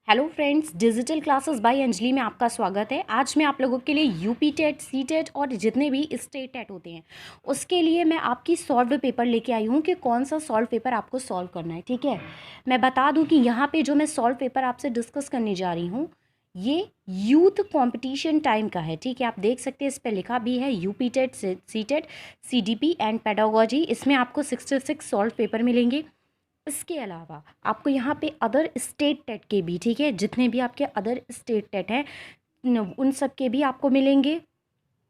Hello friends, digital classes bye Anjali में आपका स्वागत है। आज मैं आप लोगों के लिए यूपी टेट, सी टेट और जितने भी स्टेट टेट होते हैं उसके लिए मैं आपकी सॉल्व्ड पेपर लेके आई हूँ कि कौन सा सॉल्व पेपर आपको सॉल्व करना है। ठीक है, मैं बता दूँ कि यहाँ पे जो मैं सॉल्व पेपर आपसे डिस्कस करने जा रही हूँ ये यूथ कंपटीशन टाइम का है। ठीक है, आप देख सकते हैं इस पर लिखा भी है UP TET, C TET, CDP and pedagogy. इसमें आपको 66 सॉल्व पेपर मिलेंगे। इसके अलावा आपको यहाँ पे अदर स्टेट टेट के भी, ठीक है, जितने भी आपके अदर स्टेट टेट हैं उन सब के भी आपको मिलेंगे।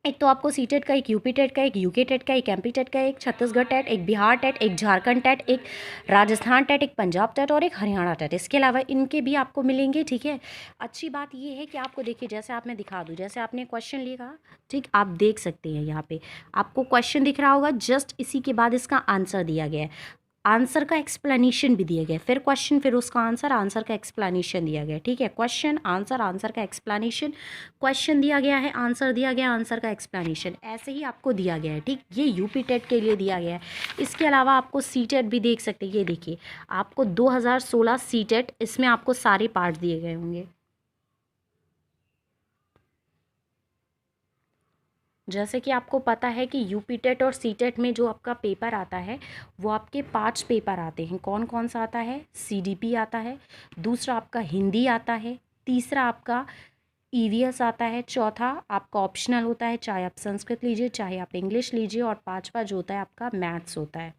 एक तो आपको सी टेट का, एक यूपी टेट का, एक यूके टेट का, एक एमपी टेट का, एक छत्तीसगढ़ टेट, एक बिहार टेट, एक झारखंड टेट, एक राजस्थान टेट, एक पंजाब टेट और एक हरियाणा टेट। इसके अलावा इनके भी आपको मिलेंगे। ठीक है, अच्छी बात ये है कि आपको देखिए, जैसे आप मैं दिखा दूँ, जैसे आपने क्वेश्चन लिखा, ठीक, आप देख सकते हैं यहाँ पे आपको क्वेश्चन दिख रहा होगा, जस्ट इसी के बाद इसका आंसर दिया गया है। आंसर का एक्सप्लेनेशन भी दिया गया, फिर क्वेश्चन, फिर उसका आंसर, आंसर का एक्सप्लेनेशन दिया गया। ठीक है, क्वेश्चन, आंसर, आंसर का एक्सप्लेनेशन, क्वेश्चन दिया गया है, आंसर दिया गया, आंसर का एक्सप्लेनेशन, ऐसे ही आपको दिया गया है। ठीक, ये यूपी टेट के लिए दिया गया है। इसके अलावा आपको सी टेट भी देख सकते हैं। ये देखिए, आपको 2016 सी टेट, इसमें आपको सारे पार्ट दिए गए होंगे। जैसे कि आपको पता है कि यूपी टेट और सी टेट में जो आपका पेपर आता है वो आपके 5 पेपर आते हैं। कौन कौन सा आता है? CDP आता है, दूसरा आपका हिंदी आता है, तीसरा आपका EVS आता है, चौथा आपका ऑप्शनल होता है, चाहे आप संस्कृत लीजिए चाहे आप इंग्लिश लीजिए, और पांचवा जो होता है आपका मैथ्स होता है।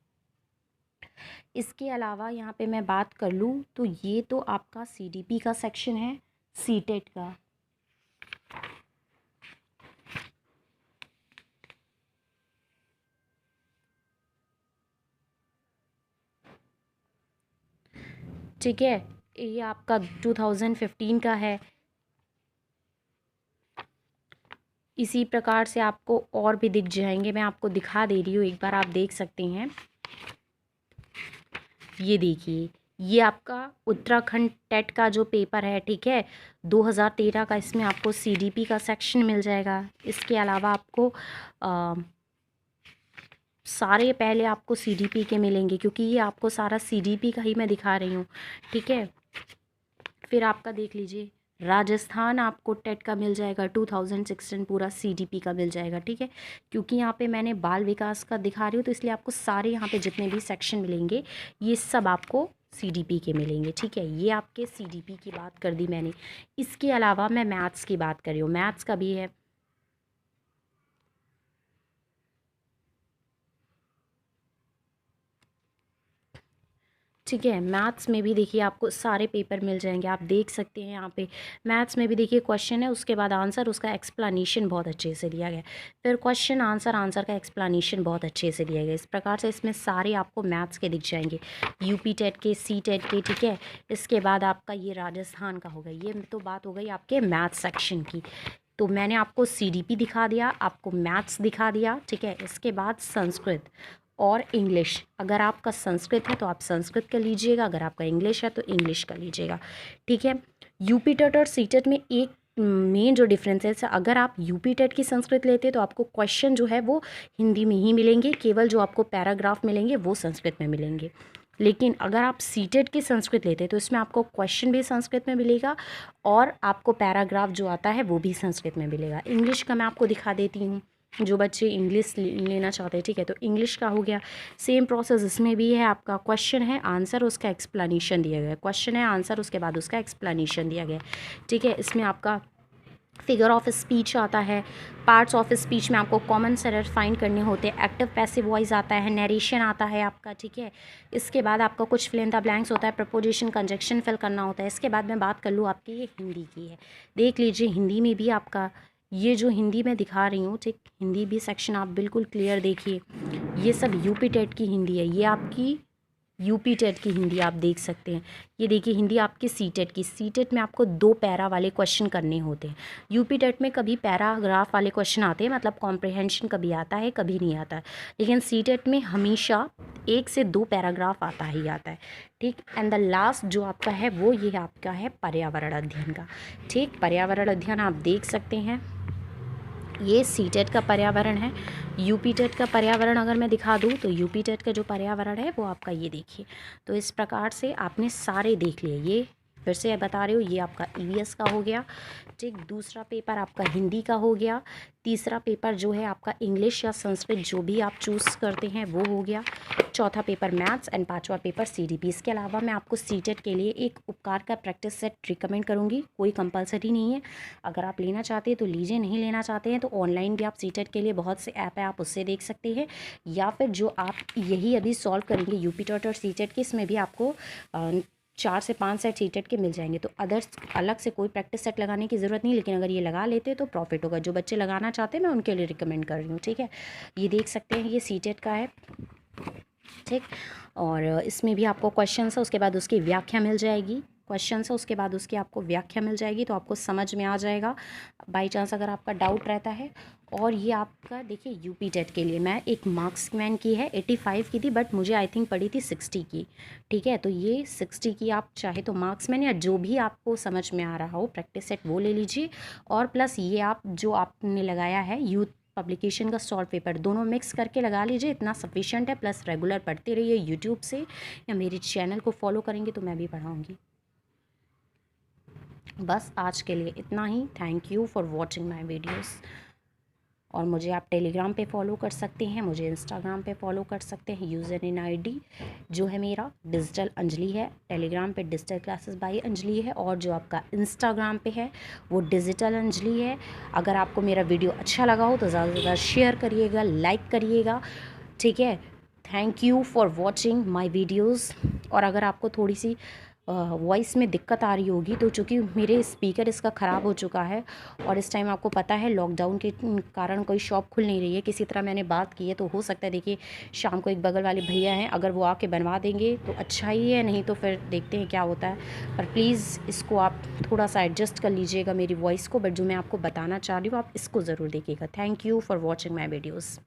इसके अलावा यहाँ पे मैं बात कर लूँ तो ये तो आपका CDP का सेक्शन है, सी टेट का। ठीक है, ये आपका 2015 का है। इसी प्रकार से आपको और भी दिख जाएंगे, मैं आपको दिखा दे रही हूँ, एक बार आप देख सकते हैं। ये देखिए, ये आपका उत्तराखंड टेट का जो पेपर है, ठीक है, 2013 का, इसमें आपको CDP का सेक्शन मिल जाएगा। इसके अलावा आपको सारे पहले आपको CDP के मिलेंगे, क्योंकि ये आपको सारा CDP का ही मैं दिखा रही हूँ। ठीक है, फिर आपका देख लीजिए, राजस्थान आपको टेट का मिल जाएगा, 2016 पूरा CDP का मिल जाएगा। ठीक है, क्योंकि यहाँ पे मैंने बाल विकास का दिखा रही हूँ तो इसलिए आपको सारे यहाँ पे जितने भी सेक्शन मिलेंगे ये सब आपको CDP के मिलेंगे। ठीक है, ये आपके CDP की बात कर दी मैंने। इसके अलावा मैं मैथ्स की बात कर रही हूँ, मैथ्स का भी है। ठीक है, मैथ्स में भी देखिए आपको सारे पेपर मिल जाएंगे, आप देख सकते हैं यहाँ पे। मैथ्स में भी देखिए क्वेश्चन है, उसके बाद आंसर, उसका एक्सप्लेनेशन बहुत अच्छे से दिया गया, फिर क्वेश्चन, आंसर, आंसर का एक्सप्लेनेशन बहुत अच्छे से दिया गया। इस प्रकार से इसमें सारे आपको मैथ्स के दिख जाएंगे, यूपी टेट के, सी टेट के। ठीक है, इसके बाद आपका ये राजस्थान का होगा। ये तो बात हो गई आपके मैथ्स सेक्शन की। तो मैंने आपको CDP दिखा दिया, आपको मैथ्स दिखा दिया। ठीक है, इसके बाद संस्कृत और इंग्लिश। अगर आपका संस्कृत है तो आप संस्कृत का लीजिएगा, अगर आपका इंग्लिश है तो इंग्लिश का लीजिएगा। ठीक है, यूपी टेट और सी टेट में एक मेन जो डिफरेंस है, अगर आप यूपी टेट की संस्कृत लेते हैं तो आपको क्वेश्चन जो है वो हिंदी में ही मिलेंगे, केवल जो आपको पैराग्राफ मिलेंगे वो संस्कृत में मिलेंगे। लेकिन अगर आप सी टेट की संस्कृत लेते हैं तो इसमें आपको क्वेश्चन भी संस्कृत में मिलेगा और आपको पैराग्राफ जो आता है वो भी संस्कृत में मिलेगा। इंग्लिश का मैं आपको दिखा देती हूँ, जो बच्चे इंग्लिश लेना चाहते हैं। ठीक है, तो इंग्लिश का हो गया, सेम प्रोसेस इसमें भी है। आपका क्वेश्चन है, आंसर, उसका एक्सप्लेनेशन दिया गया है, क्वेश्चन है, आंसर, उसके बाद उसका एक्सप्लेनेशन दिया गया है। ठीक है, इसमें आपका फिगर ऑफ स्पीच आता है, पार्ट्स ऑफ स्पीच में आपको कॉमन एरर फाइंड करने होते हैं, एक्टिव पैसिव वॉइस आता है, नरेशन आता है आपका। ठीक है, इसके बाद आपका कुछ फिल इन द ब्लैंक्स होता है, प्रपोजिशन, कंजक्शन फिल करना होता है। इसके बाद मैं बात कर लूँ आपकी ये हिंदी की है, देख लीजिए हिंदी में भी आपका ये जो हिंदी में दिखा रही हूँ, ठीक, हिंदी भी सेक्शन आप बिल्कुल क्लियर देखिए, ये सब यूपी टेट की हिंदी है, ये आपकी यूपी टेट की हिंदी आप देख सकते हैं। ये देखिए हिंदी आपकी सी टेट की, सी टेट में आपको 2 पैरा वाले क्वेश्चन करने होते हैं। यूपी टेट में कभी पैराग्राफ वाले क्वेश्चन आते हैं, मतलब कॉम्प्रिहेंशन कभी आता है कभी नहीं आता है, लेकिन सी टेट में हमेशा 1 से 2 पैराग्राफ आता ही आता है। ठीक, एंड द लास्ट जो आपका है वो ये आपका है पर्यावरण अध्ययन का। ठीक, पर्यावरण अध्ययन आप देख सकते हैं, ये सी टेट का पर्यावरण है। यूपी टेट का पर्यावरण अगर मैं दिखा दूँ तो यूपी टेट का जो पर्यावरण है वो आपका ये देखिए। तो इस प्रकार से आपने सारे देख लिए, ये फिर से बता रही हूँ, ये आपका ईवीएस का हो गया, ठीक। दूसरा पेपर आपका हिंदी का हो गया। तीसरा पेपर जो है आपका इंग्लिश या संस्कृत जो भी आप चूज़ करते हैं वो हो गया। चौथा पेपर मैथ्स एंड पांचवा पेपर सीडीपी। इसके अलावा मैं आपको सीटेट के लिए एक उपकार का प्रैक्टिस सेट रिकमेंड करूँगी, कोई कंपलसरी नहीं है, अगर आप लेना चाहते हैं तो लीजिए, नहीं लेना चाहते हैं तो ऑनलाइन भी आप सीटेट के लिए बहुत से ऐप है, आप उससे देख सकते हैं। या फिर जो आप यही अभी सॉल्व करेंगे यूपी टेट और सीटेट के, इसमें भी आपको 4 से 5 सेट सीटेट के मिल जाएंगे, तो अदर्स अलग से कोई प्रैक्टिस सेट लगाने की ज़रूरत नहीं, लेकिन अगर ये लगा लेते हैं तो प्रॉफिट होगा। जो बच्चे लगाना चाहते हैं मैं उनके लिए रिकमेंड कर रही हूँ, ठीक है। ये देख सकते हैं, ये सीटेट का है, ठीक। और इसमें भी आपको क्वेश्चन है, उसके बाद उसकी व्याख्या मिल जाएगी, क्वेश्चन है उसके बाद उसकी आपको व्याख्या मिल जाएगी, तो आपको समझ में आ जाएगा बाई चांस अगर आपका डाउट रहता है। और ये आपका देखिए यूपी टेट के लिए मैं एक मार्क्समैन की है 85 की थी, बट मुझे आई थिंक पड़ी थी 60 की, ठीक है। तो ये 60 की आप चाहे तो मार्क्समैन या जो भी आपको समझ में आ रहा हो प्रैक्टिस सेट वो ले लीजिए, और प्लस ये आप जो आपने लगाया है यूथ पब्लिकेशन का सॉल्व पेपर, दोनों मिक्स करके लगा लीजिए, इतना सफिशिएंट है। प्लस रेगुलर पढ़ते रहिए यूट्यूब से, या मेरे चैनल को फॉलो करेंगे तो मैं भी पढ़ाऊँगी। बस आज के लिए इतना ही। Thank you for watching my videos. और मुझे आप टेलीग्राम पे फॉलो कर सकते हैं, मुझे इंस्टाग्राम पे फॉलो कर सकते हैं। यूज़र इन आईडी जो है मेरा डिजिटल अंजलि है, टेलीग्राम पे डिजिटल क्लासेस बाय अंजलि है, और जो आपका इंस्टाग्राम पे है वो डिजिटल अंजलि है। अगर आपको मेरा वीडियो अच्छा लगा हो तो ज़्यादा से ज़्यादा शेयर करिएगा, लाइक करिएगा, ठीक है। Thank you for watching my videos. और अगर आपको थोड़ी सी वॉइस में दिक्कत आ रही होगी तो चूँकि मेरे स्पीकर इसका ख़राब हो चुका है, और इस टाइम आपको पता है लॉकडाउन के कारण कोई शॉप खुल नहीं रही है, किसी तरह मैंने बात की है, तो हो सकता है देखिए शाम को एक बगल वाले भैया हैं, अगर वो आके बनवा देंगे तो अच्छा ही है, नहीं तो फिर देखते हैं क्या होता है। पर प्लीज़ इसको आप थोड़ा सा एडजस्ट कर लीजिएगा मेरी वॉइस को, बट जो मैं आपको बताना चाह रही हूँ आप इसको ज़रूर देखिएगा। Thank you for watching my videos.